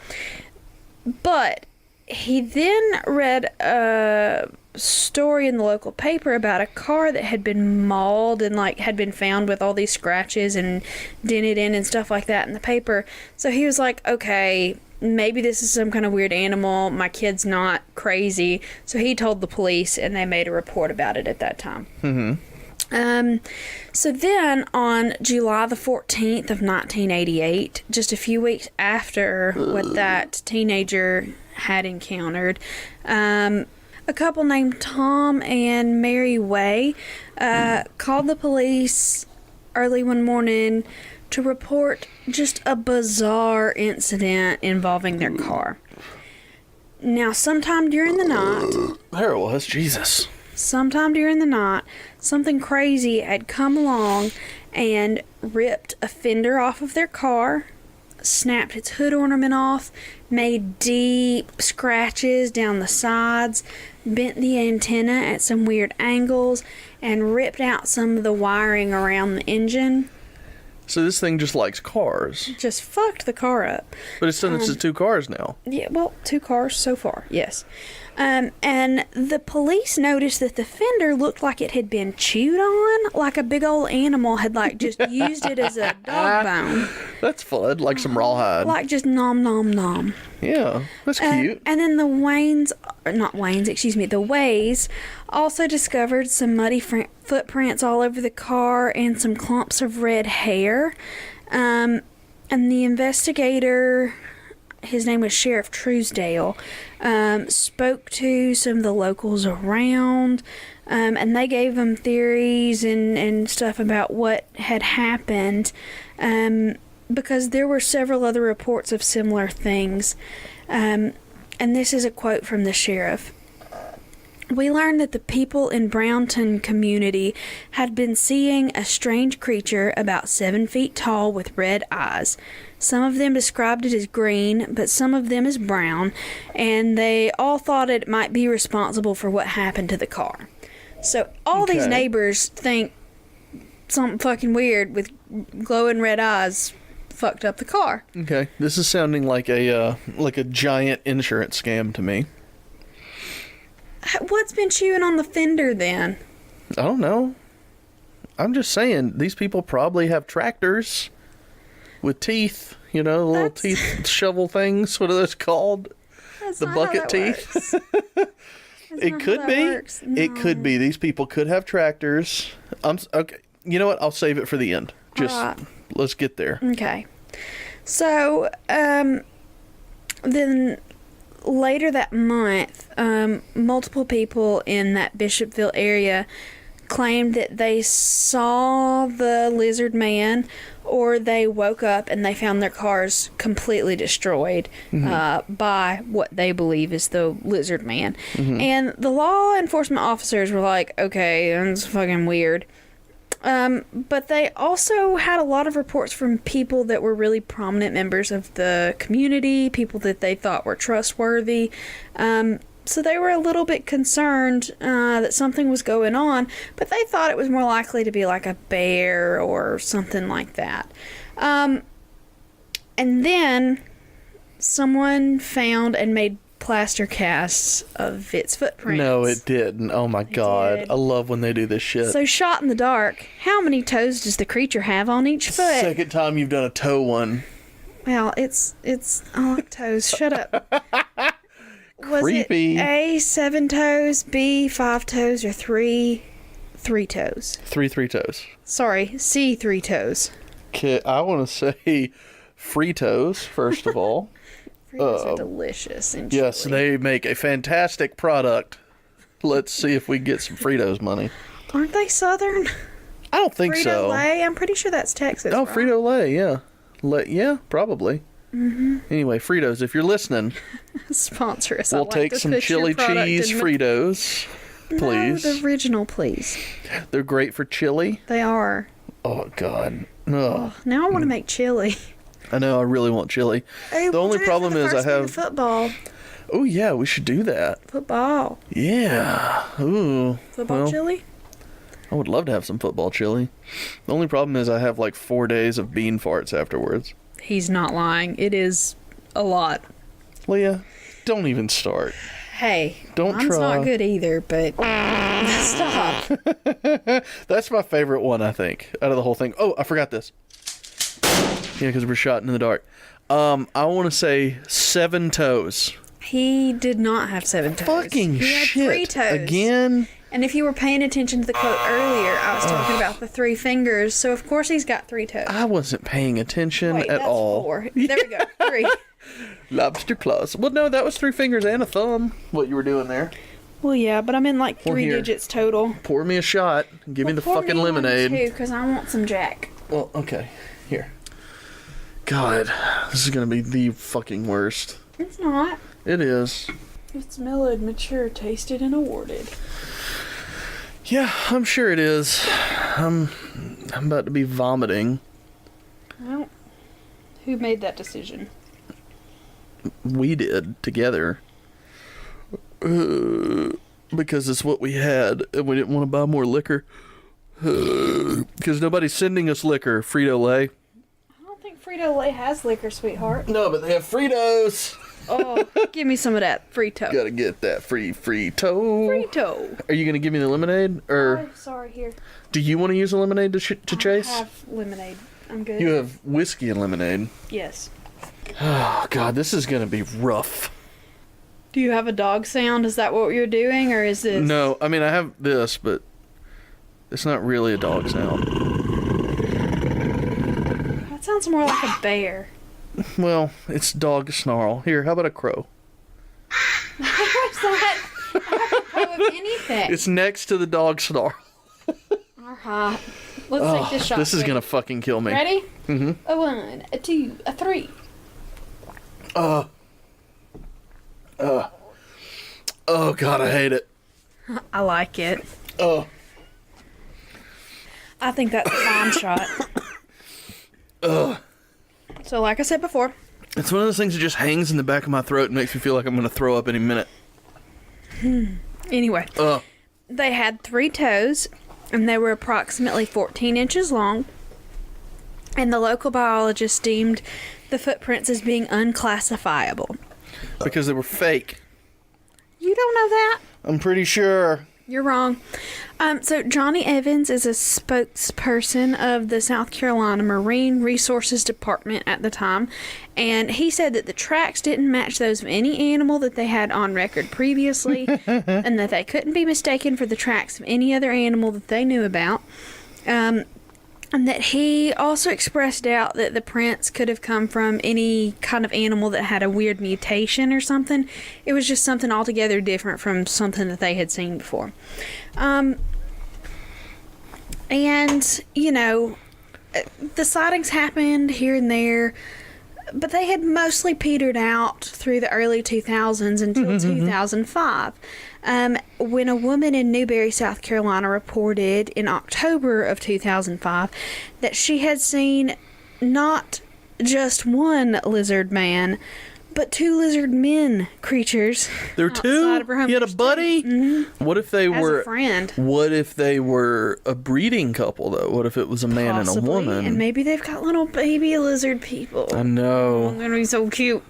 But he then read a story in the local paper about a car that had been mauled and like had been found with all these scratches and dented in and stuff like that in the paper. So he was like, okay, maybe this is some kind of weird animal. My kid's not crazy. So he told the police, and they made a report about it at that time. So then on July the 14th of 1988, just a few weeks after what that teenager had encountered, a couple named Tom and Mary Way called the police early one morning to report just a bizarre incident involving their car. Now, sometime during the night, There it was, Jesus. something crazy had come along and ripped a fender off of their car, snapped its hood ornament off, made deep scratches down the sides, bent the antenna at some weird angles, and ripped out some of the wiring around the engine. So this thing just likes cars. Just fucked the car up. But it's done it to 2 cars now. Yeah, well, 2 cars so far, yes. And the police noticed that the fender looked like it had been chewed on, like a big old animal had like just used it as a dog bone. That's fun, like some rawhide. Like just nom nom nom. Yeah, that's cute. And then the Ways also discovered some muddy footprints all over the car and some clumps of red hair. And the investigator, his name was Sheriff Truesdale, spoke to some of the locals around, and they gave them theories and stuff about what had happened, because there were several other reports of similar things. And this is a quote from the sheriff. We learned that the people in Brownton community had been seeing a strange creature about 7 feet tall with red eyes. Some of them described it as green, but some of them as brown, and they all thought it might be responsible for what happened to the car. So all these neighbors think something fucking weird with glowing red eyes fucked up the car. Okay, this is sounding like a giant insurance scam to me. What's been chewing on the fender then? I don't know. I'm just saying, these people probably have tractors with teeth, little teeth shovel things. What are those called? That's the not bucket how that teeth? It could be. It could be. These people could have tractors. Okay. You know what? I'll save it for the end. Let's get there. Okay. So, then later that month, multiple people in that Bishopville area claimed that they saw the lizard man, or they woke up and they found their cars completely destroyed by what they believe is the lizard man. And the law enforcement officers were like, okay, that's fucking weird. But they also had a lot of reports from people that were really prominent members of the community, people that they thought were trustworthy. So they were a little bit concerned that something was going on, but they thought it was more likely to be like a bear or something like that. And then someone found and made plaster casts of its footprints. No, it didn't. Oh my God. did. I love when they do this shit. So shot in the dark, how many toes does the creature have on each foot? Second time you've done a toe one. Well, it's I like toes. Shut up. Was Creepy. it A, 7 toes, B, 5 toes, or 3 toes? 3 toes. Sorry, C, 3 toes. Okay, I want to say Fritos, first of all. Fritos are delicious and Yes, chili. they make a fantastic product. Let's see if we get some Fritos money. Aren't they Southern? I don't think so. Frito-Lay? I'm pretty sure that's Texas. Oh, right? Frito-Lay, yeah. Yeah, probably. Anyway, Fritos, if you're listening, Sponsor us. we'll take some chili cheese Fritos, please. No, the original, please. They're great for chili. They are. Oh, God. Oh, Now I want to make chili. I know, I really want chili. Hey, The we'll only do it problem for the is I first game of have... football. Oh, yeah, we should do that. Football. Yeah. Ooh. Football Well, chili? I would love to have some football chili. The only problem is I have like 4 days of bean farts afterwards. He's not lying. It is a lot. Leah, don't even start. Hey, Don't mine's try. not good either, but stop. That's my favorite one, I think, out of the whole thing. Oh, I forgot this. Yeah, because we're shot in the dark. I want to say 7 toes. He did not have 7 toes. Fucking he had shit. 3 toes. Again? And if you were paying attention to the quote earlier, I was talking about the 3 fingers, so of course he's got 3 toes. I wasn't paying attention Wait, at that's all. 4. There we go. 3. Lobster claws. Well, no, that was 3 fingers and a thumb, what you were doing there. Well, yeah, but I'm in like Well, 3 here. digits total. Pour me a shot. Give me the fucking lemonade. Because I want some Jack. Well, okay. Here. God, this is going to be the fucking worst. It's not. It is. It's mellowed, mature, tasted, and awarded. Yeah, I'm sure it is. I'm about to be vomiting. Well, who made that decision? We did together. Because it's what we had, and we didn't want to buy more liquor. Because nobody's sending us liquor, Frito-Lay. I don't think Frito-Lay has liquor, sweetheart. No, but they have Fritos. Oh, give me some of that Frito. Gotta get that Frito. Frito. Are you gonna give me the lemonade, or Oh, sorry, here. do you want to use a lemonade to chase? I have lemonade. I'm good. You have whiskey and lemonade. Yes. Oh God, this is gonna be rough. Do you have a dog sound? Is that what you're doing, or is this? No, I mean I have this, but it's not really a dog sound. That sounds more like a bear. Well, it's dog snarl. Here, how about a crow? What's that? Apropos of anything. It's next to the dog snarl. Alright. Let's take this shot. This is gonna fucking kill me. Ready? Mm-hmm. A 1, a 2, a 3. Oh God, I hate it. I like it. Oh. I think that's a fine shot. So, like I said before, It's one of those things that just hangs in the back of my throat and makes me feel like I'm gonna throw up any minute. anyway, Ugh. they had 3 toes, and they were approximately 14 inches long. And the local biologist deemed the footprints as being unclassifiable. Because they were fake. You don't know that? I'm pretty sure. You're wrong. So Johnny Evans is a spokesperson of the South Carolina Marine Resources Department at the time, and he said that the tracks didn't match those of any animal that they had on record previously, and that they couldn't be mistaken for the tracks of any other animal that they knew about. And that he also expressed doubt that the prints could have come from any kind of animal that had a weird mutation or something. It was just something altogether different from something that they had seen before. And, you know, the sightings happened here and there, but they had mostly petered out through the early 2000s until 2005. When a woman in Newberry, South Carolina reported in October of 2005 that she had seen not just one lizard man, but 2 lizard men creatures. There were 2? He had a buddy? Mm-hmm. What if they were a friend. What if they were a breeding couple though? What if it was a man and a woman? And maybe they've got little baby lizard people. I know. They're gonna be so cute.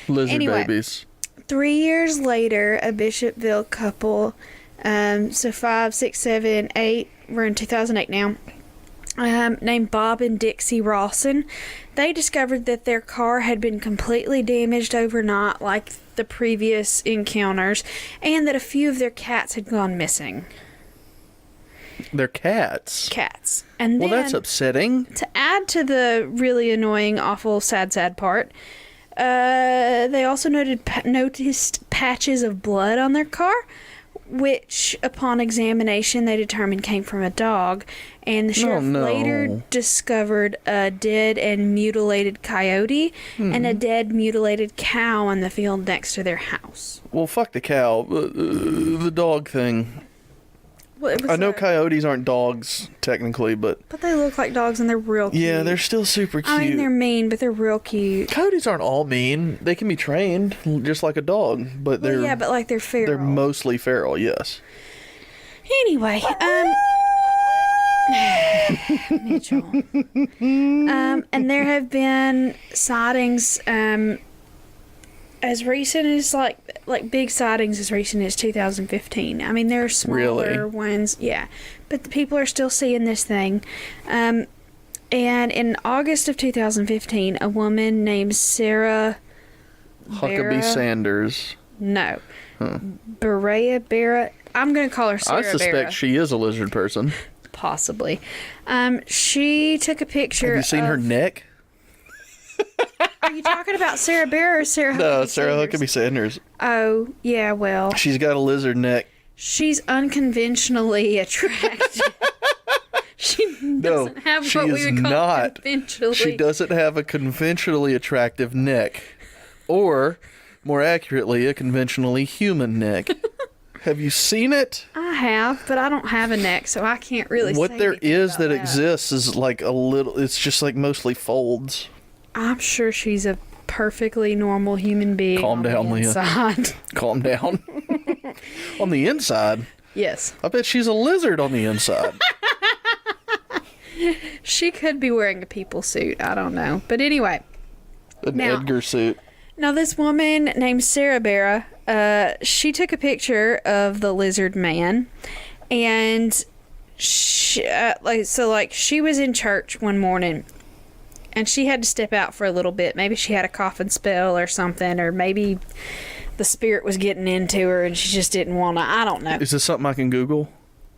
Lizard Anyway. babies. 3 years later, a Bishopville couple, so 5, 6, 7, 8, we're in 2008 now, named Bob and Dixie Rawson, they discovered that their car had been completely damaged overnight like the previous encounters, and that a few of their cats had gone missing. They're cats. Cats. And Well, then, that's upsetting. to add to the really annoying, awful, sad part, they also noticed patches of blood on their car, which, upon examination, they determined came from a dog. And the sheriff later discovered a dead and mutilated coyote and a dead, mutilated cow in the field next to their house. Well, fuck the cow. The dog thing. Well, it was I know coyotes aren't dogs, technically, but but they look like dogs and they're real cute. yeah, they're still super cute. I mean, they're mean, but they're real cute. Coyotes aren't all mean. They can be trained, just like a dog, but Well, yeah, but like they're feral. they're mostly feral, yes. Anyway, Mitchell. And there have been sightings as recent as like big sightings as recent as 2015. I mean, there are smaller ones, yeah, but the people are still seeing this thing. And in August of 2015, a woman named Sarah Huckabee Sanders. No. Berea. I'm going to call her Sarah I suspect Barra. she is a lizard person. Possibly. She took a picture. Have you seen her neck? Are you talking about Sarah Bear or Sarah Huckabee No, Sarah Sanders? Huckabee Sanders. Oh, yeah, well. She's got a lizard neck. She's unconventionally attractive. She doesn't have she what we is would call not. conventionally. She doesn't have a conventionally attractive neck. Or, more accurately, a conventionally human neck. Have you seen it? I have, but I don't have a neck, so I can't really What say there anything is about that exists is like a little, it's just like mostly folds. I'm sure she's a perfectly normal human being. Calm on down, the Leah. inside. Calm down. On the inside, Yes. I bet she's a lizard on the inside. She could be wearing a people suit. I don't know. But anyway. An Now- Edgar suit. Now, this woman named Sarah Barra, she took a picture of the lizard man, and she was in church one morning, and she had to step out for a little bit. Maybe she had a coughing spell or something, or maybe the spirit was getting into her and she just didn't want to. I don't know. Is this something I can Google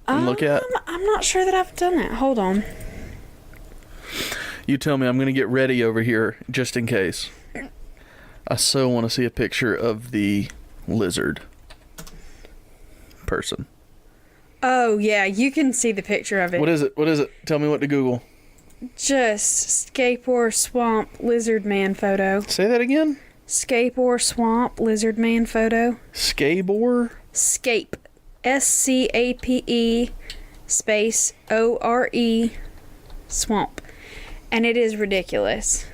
and look at? I'm not sure that I've done that. Hold on. You tell me. I'm going to get ready over here just in case. I so want to see a picture of the lizard person. Oh, yeah, you can see the picture of it. What is it? What is it? Tell me what to Google. Just Skateboard Swamp Lizard Man photo. Say that again? Skateboard Swamp Lizard Man photo. Skabor? Scape. SCAPE space ORE swamp. And it is ridiculous.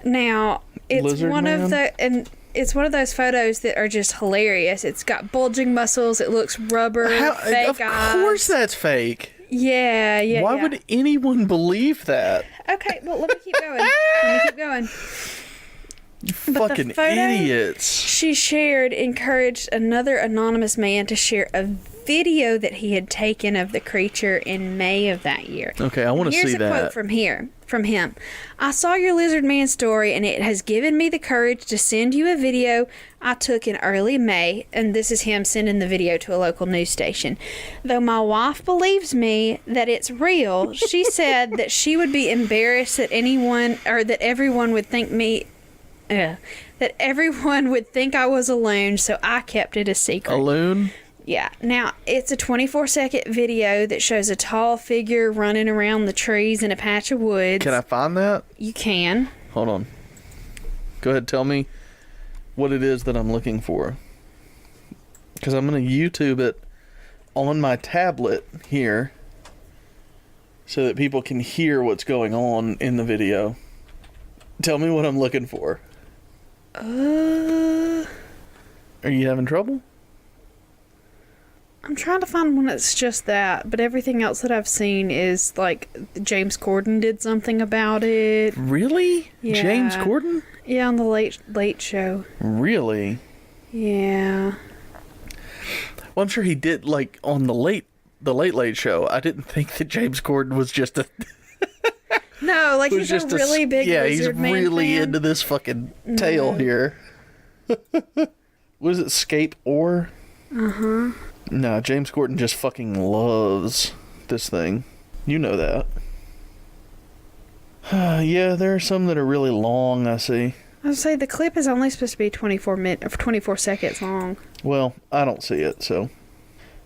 Now, it's Lizard one man? of the and it's one of those photos that are just hilarious. It's got bulging muscles, it looks rubber, fake of eyes. course that's fake. Yeah. Why would anyone believe that? Okay, well, let me keep going. You But the fucking photo idiots. She shared encouraged another anonymous man to share a video that he had taken of the creature in May of that year. Okay, I want to see Here's a that. quote from him. I saw your lizard man story and it has given me the courage to send you a video I took in early May, and this is him sending the video to a local news station. Though my wife believes me that it's real, she said that she would be embarrassed that everyone would think I was a loon, so I kept it a secret. A loon? Yeah. Now, it's a 24-second video that shows a tall figure running around the trees in a patch of woods. Can I find that? You can. Hold on. Go ahead, tell me what it is that I'm looking for. Because I'm going to YouTube it on my tablet here so that people can hear what's going on in the video. Tell me what I'm looking for. Are you having trouble? I'm trying to find one that's just that, but everything else that I've seen is like James Corden did something about it. Really? Yeah. James Corden? Yeah, on the late show. Really? Yeah. Well, I'm sure he did, like, on the late show. I didn't think that James Corden was just a... No, like was he's just a really big yeah, he's lizard man really fan. into this fucking tale here. What is it, Scape or? Uh-huh. No, James Corden just fucking loves this thing. You know that. Yeah, there are some that are really long, I see. I would say the clip is only supposed to be 24 seconds long. Well, I don't see it, so...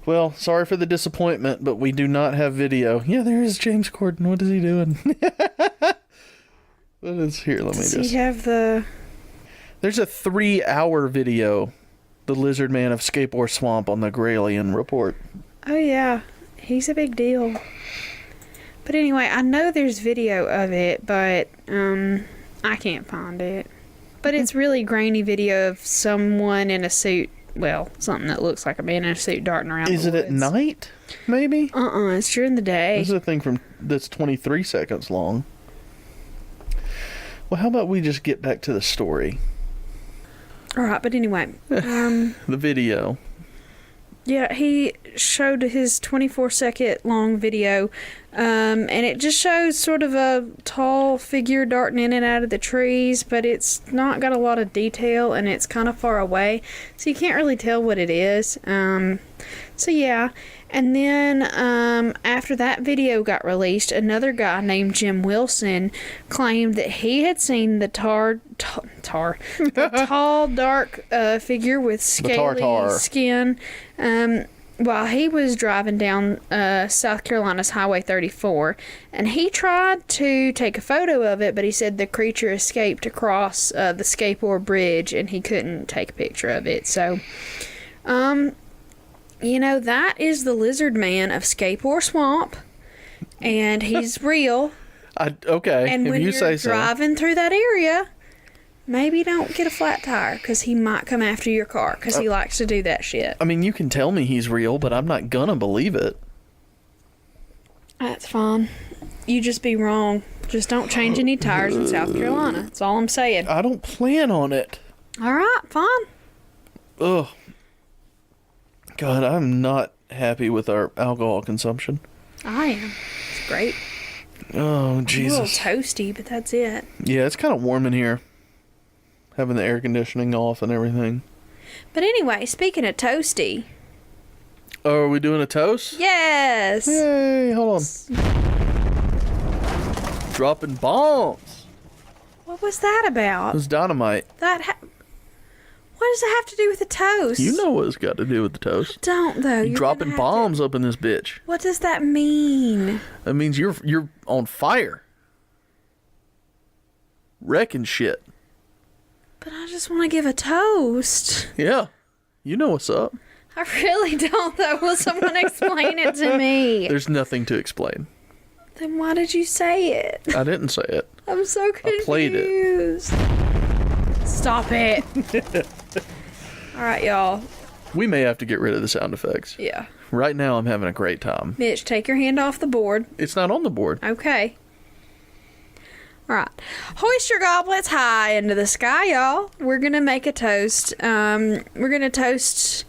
Well, sorry for the disappointment, but we do not have video. Yeah, there is James Corden. What is he doing? What is here? Let me Does just... he have the... There's a 3-hour video. The Lizard Man of Skateboard Swamp on the Gralien Report. Oh, yeah. He's a big deal. But anyway, I know there's video of it, but I can't find it. But it's really grainy video of someone in a suit. Well, something that looks like a man in a suit darting around. Is the it at woods. night? Maybe? It's during the day. This is a thing that's 23 seconds long. Well, how about we just get back to the story? All right, but anyway, The video. yeah, he showed his 24-second long video, and it just shows sort of a tall figure darting in and out of the trees, but it's not got a lot of detail, and it's kind of far away, so you can't really tell what it is. So yeah, and then after that video got released, another guy named Jim Wilson claimed that he had seen the the tall, dark figure with scaly skin while he was driving down South Carolina's Highway 34, and he tried to take a photo of it, but he said the creature escaped across the skateboard bridge and he couldn't take a picture of it. So you know, that is the Lizard Man of Skateboard Swamp, and he's real. Okay, And if when you you're say so. driving through that area, maybe don't get a flat tire, because he might come after your car, because he likes to do that shit. I mean, you can tell me he's real, but I'm not gonna believe it. That's fine. You just be wrong. Just don't change any tires in South Carolina. That's all I'm saying. I don't plan on it. All right, fine. Ugh. God, I'm not happy with our alcohol consumption. I am. It's great. Oh, Jesus. A little toasty, but that's it. Yeah, it's kind of warm in here. Having the air conditioning off and everything. But anyway, speaking of toasty. Oh, are we doing a toast? Yes. Yay, hold on. Dropping bombs. What was that about? It was dynamite. What does it have to do with the toast? You know what it's got to do with the toast. I don't, though. You're dropping bombs up in this bitch. What does that mean? That means you're on fire. Wrecking shit. But I just want to give a toast. Yeah. You know what's up. I really don't, though. Will someone explain it to me? There's nothing to explain. Then why did you say it? I didn't say it. I'm so confused. I played it. Stop it. All right, y'all. We may have to get rid of the sound effects. Yeah. Right now, I'm having a great time. Mitch, take your hand off the board. It's not on the board. Okay. All right. Hoist your goblets high into the sky, y'all. We're going to make a toast. We're going to toast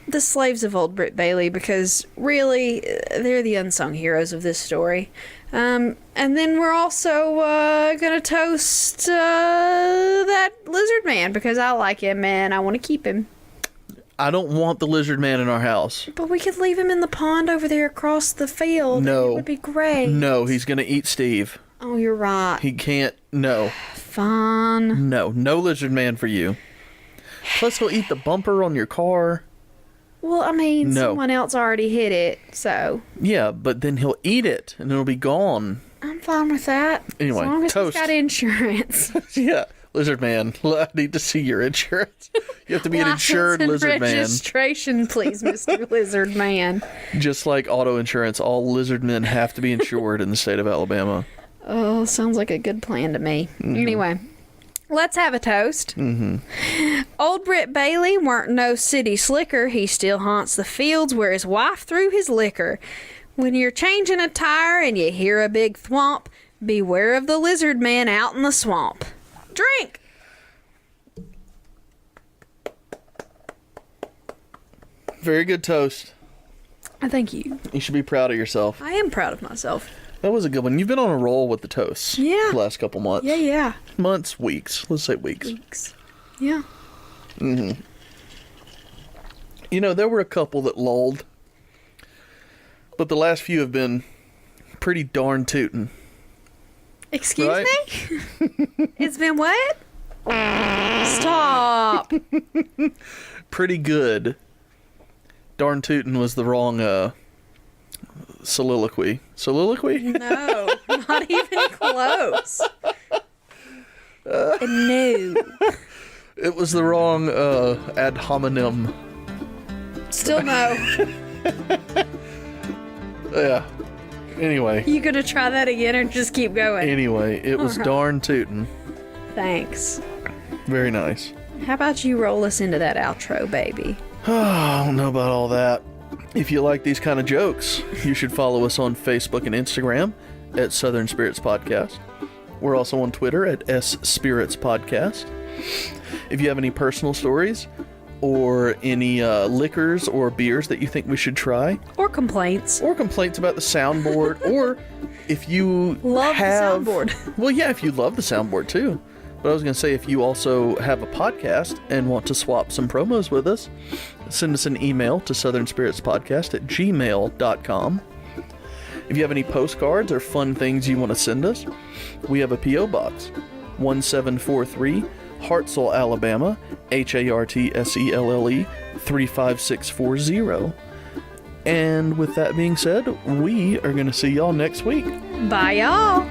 the slaves of Old Britt Bailey because really, they're the unsung heroes of this story. And then we're also going to toast that lizard man because I like him and I want to keep him. I don't want the lizard man in our house. But we could leave him in the pond over there across the field. No. It would be great. No, he's going to eat Steve. Oh, you're right. He can't. No. Fine. No lizard man for you. Plus, he'll eat the bumper on your car. Well, I mean, No. someone else already hit it, so. Yeah, but then he'll eat it, and it'll be gone. I'm fine with that. Anyway, as long as toast. he's got insurance. Yeah, lizard man, I need to see your insurance. You have to be an insured License and lizard man. registration, please, Mr. Lizard Man. Just like auto insurance, all lizard men have to be insured in the state of Alabama. Oh, sounds like a good plan to me. Anyway, let's have a toast. Old Britt Bailey weren't no city slicker. He still haunts the fields where his wife threw his liquor. When you're changing a tire and you hear a big thwomp, beware of the lizard man out in the swamp. Drink! Very good toast. Thank you. You should be proud of yourself. I am proud of myself. That was a good one. You've been on a roll with the toasts. Yeah. The last couple months. Yeah. Months, weeks. Let's say weeks. Weeks. Yeah. You know, there were a couple that lulled. But the last few have been pretty darn tootin'. Excuse Right? me? It's been what? Stop. Pretty good. Darn tootin' was the wrong soliloquy. Soliloquy? No, not even close. No. It was the wrong ad hominem. Still no. Yeah. Anyway. You gonna try that again or just keep going? Anyway, it was Alright. darn tootin'. Thanks. Very nice. How about you roll us into that outro, baby? I don't know about all that. If you like these kind of jokes, you should follow us on Facebook and Instagram at Southern Spirits Podcast. We're also on Twitter at S Spirits Podcast. If you have any personal stories or any liquors or beers that you think we should try, Or complaints. or complaints about the soundboard, or if you Love have the soundboard. Well, yeah, if you love the soundboard too. But I was going to say, if you also have a podcast and want to swap some promos with us, send us an email to southernspiritspodcast@gmail.com. If you have any postcards or fun things you want to send us, we have a P.O. Box, 1743, Hartselle, Alabama, Hartselle 35640. And with that being said, we are going to see y'all next week. Bye, y'all.